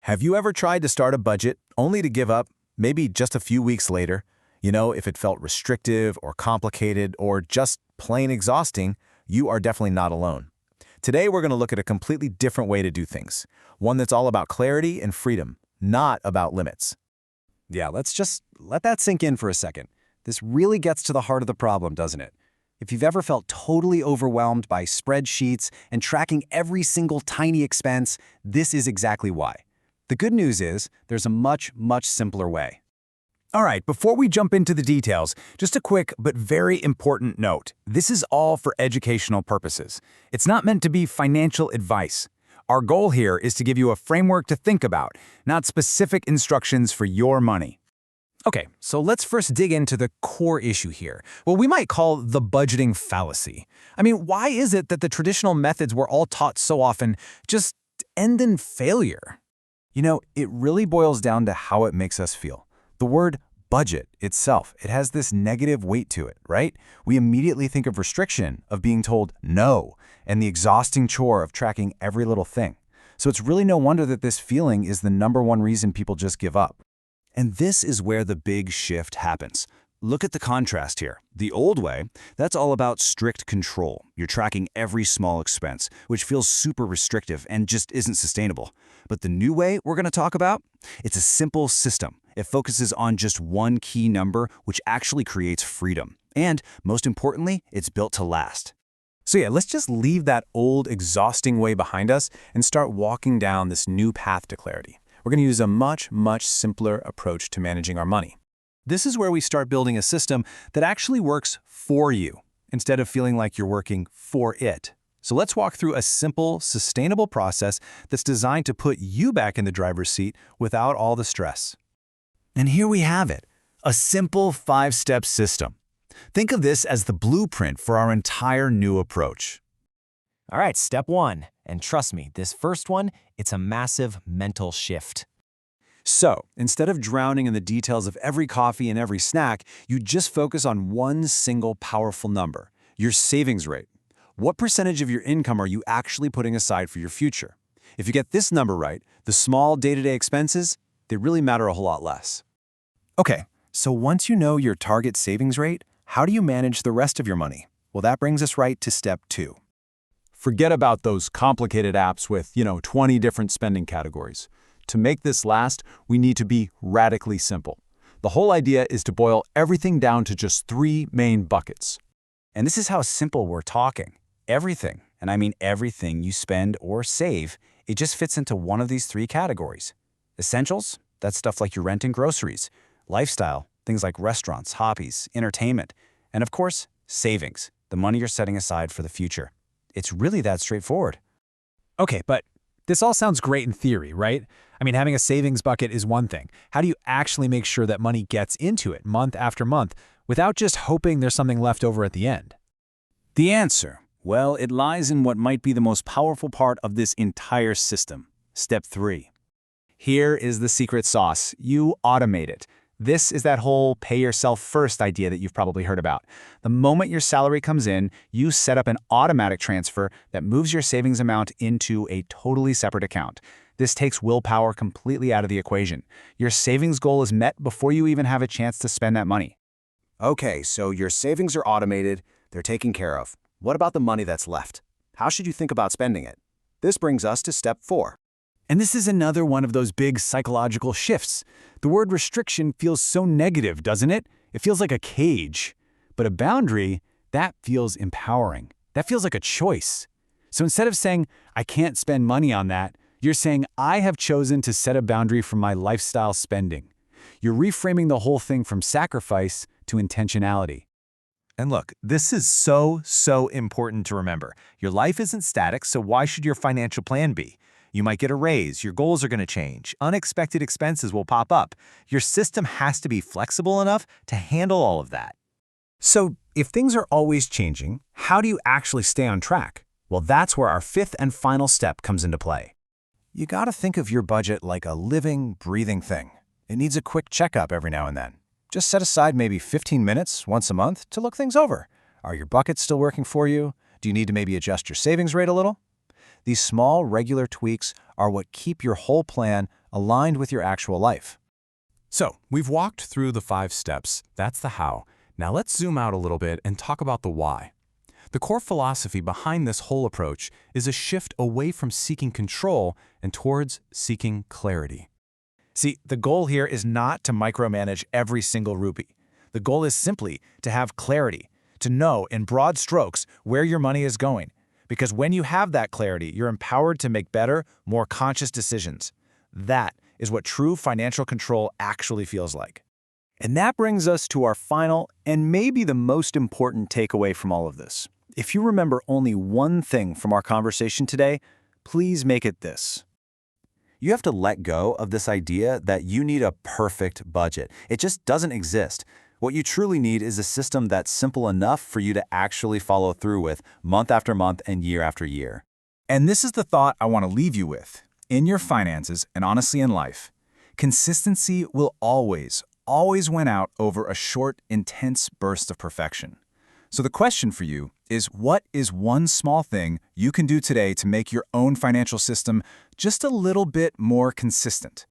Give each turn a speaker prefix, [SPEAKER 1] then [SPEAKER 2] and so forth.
[SPEAKER 1] Have you ever tried to start a budget only to give up, maybe just a few weeks later? If it felt restrictive or complicated or just plain exhausting, you are definitely not alone. Today, we're going to look at a completely different way to do things, one that's all about clarity and freedom, not about limits.
[SPEAKER 2] Yeah, let's just let that sink in for a second. This really gets to the heart of the problem, doesn't it? If you've ever felt totally overwhelmed by spreadsheets and tracking every single tiny expense, this is exactly why. The good news is there's a much simpler way.
[SPEAKER 1] All right, before we jump into the details, just a quick but very important note. This is all for educational purposes. It's not meant to be financial advice. Our goal here is to give you a framework to think about, not specific instructions for your money. Okay, so let's first dig into the core issue here, what we might call the budgeting fallacy. Why is it that the traditional methods we're all taught so often just end in failure? It really boils down to how it makes us feel. The word budget itself, it has this negative weight to it, right? We immediately think of restriction, of being told no, and the exhausting chore of tracking every little thing. So it's really no wonder that this feeling is the #1 reason people just give up.
[SPEAKER 2] And this is where the big shift happens. Look at the contrast here. The old way, that's all about strict control. You're tracking every small expense, which feels super restrictive and just isn't sustainable. But the new way we're going to talk about, it's a simple system. It focuses on just one key number, which actually creates freedom. And most importantly, it's built to last.
[SPEAKER 1] So yeah, let's just leave that old, exhausting way behind us and start walking down this new path to clarity. We're going to use a much simpler approach to managing our money. This is where we start building a system that actually works for you, instead of feeling like you're working for it. So let's walk through a simple, sustainable process that's designed to put you back in the driver's seat without all the stress. And here we have it, a simple 5-step system. Think of this as the blueprint for our entire new approach.
[SPEAKER 3] All right, step 1. And trust me, this first one, it's a massive mental shift.
[SPEAKER 2] So, instead of drowning in the details of every coffee and every snack, you just focus on one single powerful number, your savings rate. What percentage of your income are you actually putting aside for your future? If you get this number right, the small day-to-day expenses, they really matter a whole lot less.
[SPEAKER 1] Okay, so once you know your target savings rate, how do you manage the rest of your money? Well, that brings us right to step 2. Forget about those complicated apps with, 20 different spending categories. To make this last, we need to be radically simple. The whole idea is to boil everything down to just 3 main buckets.
[SPEAKER 2] And this is how simple we're talking. Everything, and I mean everything you spend or save, it just fits into one of these 3 categories. Essentials, that's stuff like your rent and groceries. Lifestyle, things like restaurants, hobbies, entertainment. And of course, savings, the money you're setting aside for the future. It's really that straightforward.
[SPEAKER 4] Okay, but this all sounds great in theory, right? Having a savings bucket is one thing. How do you actually make sure that money gets into it month after month without just hoping there's something left over at the end?
[SPEAKER 2] The answer, well, it lies in what might be the most powerful part of this entire system. Step 3.
[SPEAKER 1] Here is the secret sauce. You automate it. This is that whole pay yourself first idea that you've probably heard about. The moment your salary comes in, you set up an automatic transfer that moves your savings amount into a totally separate account. This takes willpower completely out of the equation. Your savings goal is met before you even have a chance to spend that money.
[SPEAKER 2] Okay, so your savings are automated, they're taken care of. What about the money that's left? How should you think about spending it? This brings us to step 4.
[SPEAKER 4] And this is another one of those big psychological shifts. The word restriction feels so negative, doesn't it? It feels like a cage. But a boundary, that feels empowering. That feels like a choice. So instead of saying, I can't spend money on that, you're saying, I have chosen to set a boundary for my lifestyle spending. You're reframing the whole thing from sacrifice to intentionality.
[SPEAKER 1] And look, this is so important to remember. Your life isn't static, so why should your financial plan be? You might get a raise, your goals are going to change, unexpected expenses will pop up. Your system has to be flexible enough to handle all of that. So, if things are always changing, how do you actually stay on track? Well, that's where our 5th and final step comes into play. You gotta think of your budget like a living, breathing thing. It needs a quick checkup every now and then. Just set aside maybe 15 minutes once a month to look things over. Are your buckets still working for you? Do you need to maybe adjust your savings rate a little?
[SPEAKER 3] These small, regular tweaks are what keep your whole plan aligned with your actual life.
[SPEAKER 5] So, we've walked through the 5 steps. That's the how. Now let's zoom out a little bit and talk about the why. The core philosophy behind this whole approach is a shift away from seeking control and towards seeking clarity.
[SPEAKER 1] See, the goal here is not to micromanage every single rupee. The goal is simply to have clarity, to know in broad strokes where your money is going. Because when you have that clarity, you're empowered to make better, more conscious decisions. That is what true financial control actually feels like.
[SPEAKER 3] And that brings us to our final and maybe the most important takeaway from all of this. If you remember only one thing from our conversation today, please make it this.
[SPEAKER 2] You have to let go of this idea that you need a perfect budget. It just doesn't exist. What you truly need is a system that's simple enough for you to actually follow through with month after month and year after year.
[SPEAKER 1] And this is the thought I want to leave you with. In your finances, and honestly in life, consistency will always win out over a short, intense burst of perfection. So the question for you is, what is one small thing you can do today to make your own financial system just a little bit more consistent?